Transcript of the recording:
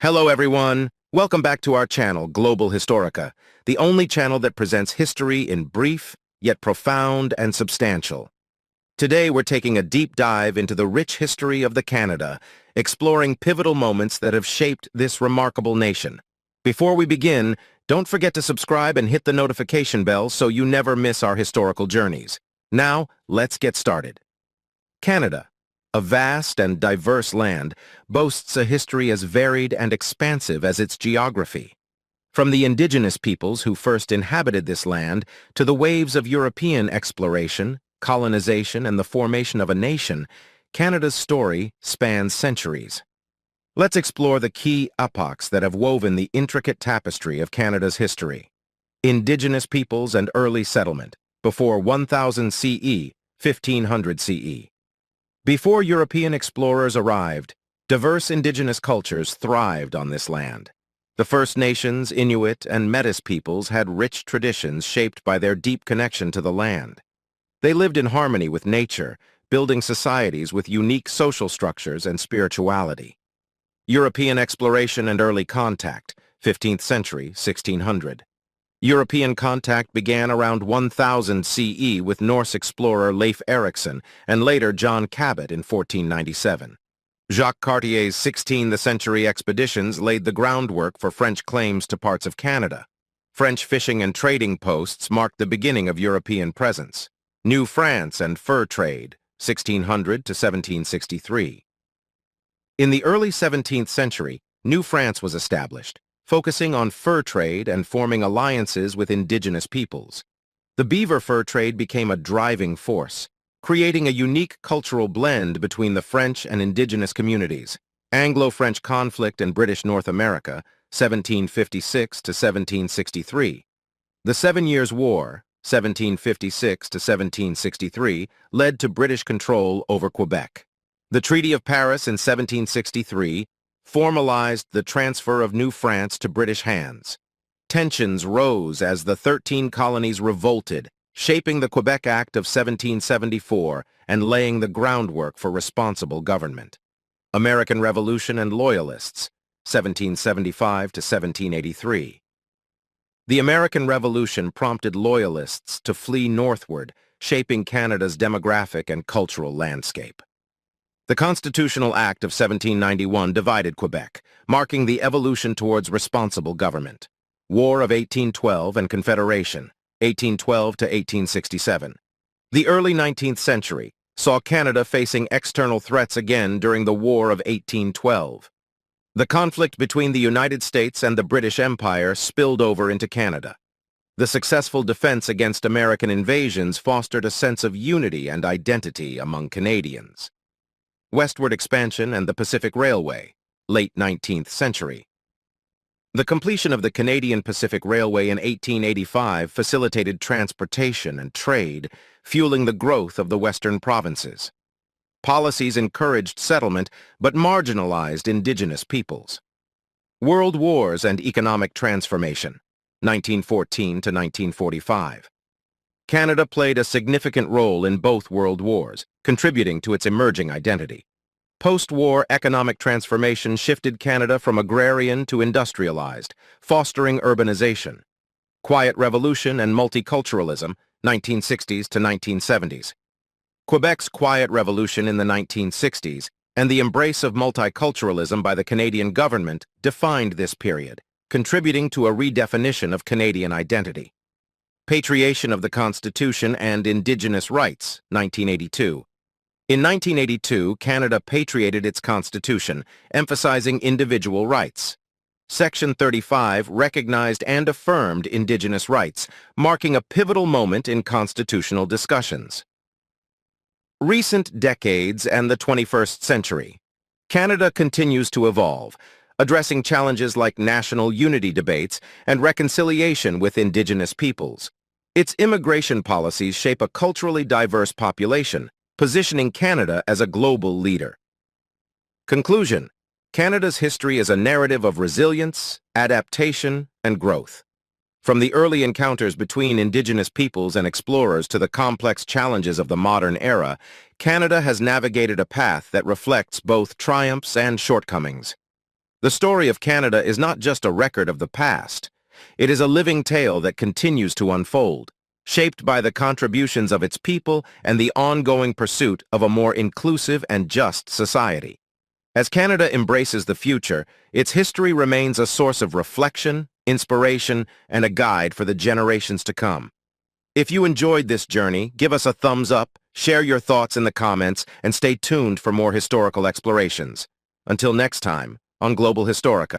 Hello everyone! Welcome back to our channel, Global Historica, the only channel that presents history in brief, yet profound and substantial. Today we're taking a deep dive into the rich history of Canada, exploring pivotal moments that have shaped this remarkable nation. Before we begin, don't forget to subscribe and hit the notification bell so you never miss our historical journeys. Now, let's get started. Canada, a vast and diverse land, boasts a history as varied and expansive as its geography. From the indigenous peoples who first inhabited this land to the waves of European exploration, colonization, and the formation of a nation, Canada's story spans centuries. Let's explore the key epochs that have woven the intricate tapestry of Canada's history. Indigenous peoples and early settlement, before 1000 CE, 1500 CE. Before European explorers arrived, diverse indigenous cultures thrived on this land. The First Nations, Inuit, and Métis peoples had rich traditions shaped by their deep connection to the land. They lived in harmony with nature, building societies with unique social structures and spirituality. European exploration and early contact, 15th century, 1600. European contact began around 1000 CE with Norse explorer Leif Erikson and later John Cabot in 1497. Jacques Cartier's 16th century expeditions laid the groundwork for French claims to parts of Canada. French fishing and trading posts marked the beginning of European presence. New France and fur trade, 1600 to 1763. In the early 17th century, New France was established, focusing on fur trade and forming alliances with indigenous peoples. The beaver fur trade became a driving force, creating a unique cultural blend between the French and indigenous communities. Anglo-French conflict in British North America, 1756 to 1763. The Seven Years' War, 1756 to 1763, led to British control over Quebec. The Treaty of Paris in 1763 formalized the transfer of New France to British hands. Tensions rose as the 13 colonies revolted, shaping the Quebec Act of 1774 and laying the groundwork for responsible government. American Revolution and Loyalists, 1775 to 1783. The American Revolution prompted Loyalists to flee northward, shaping Canada's demographic and cultural landscape. The Constitutional Act of 1791 divided Quebec, marking the evolution towards responsible government. War of 1812 and Confederation, 1812 to 1867. The early 19th century saw Canada facing external threats again during the War of 1812. The conflict between the United States and the British Empire spilled over into Canada. The successful defense against American invasions fostered a sense of unity and identity among Canadians. Westward expansion and the Pacific Railway, late 19th century. The completion of the Canadian Pacific Railway in 1885 facilitated transportation and trade, fueling the growth of the western provinces. Policies encouraged settlement but marginalized indigenous peoples. World Wars and economic transformation, 1914 to 1945. Canada played a significant role in both world wars, contributing to its emerging identity. Post-war economic transformation shifted Canada from agrarian to industrialized, fostering urbanization. Quiet Revolution and multiculturalism, 1960s to 1970s. Quebec's Quiet Revolution in the 1960s and the embrace of multiculturalism by the Canadian government defined this period, contributing to a redefinition of Canadian identity. Patriation of the Constitution and Indigenous Rights, 1982. In 1982, Canada patriated its constitution, emphasizing individual rights. Section 35 recognized and affirmed Indigenous rights, marking a pivotal moment in constitutional discussions. Recent decades and the 21st century. Canada continues to evolve, addressing challenges like national unity debates and reconciliation with Indigenous peoples. Its immigration policies shape a culturally diverse population, positioning Canada as a global leader. Conclusion: Canada's history is a narrative of resilience, adaptation, and growth. From the early encounters between Indigenous peoples and explorers to the complex challenges of the modern era, Canada has navigated a path that reflects both triumphs and shortcomings. The story of Canada is not just a record of the past. It is a living tale that continues to unfold, shaped by the contributions of its people and the ongoing pursuit of a more inclusive and just society. As Canada embraces the future, its history remains a source of reflection, inspiration, and a guide for the generations to come. If you enjoyed this journey, give us a thumbs up, share your thoughts in the comments, and stay tuned for more historical explorations. Until next time, on Global Historica.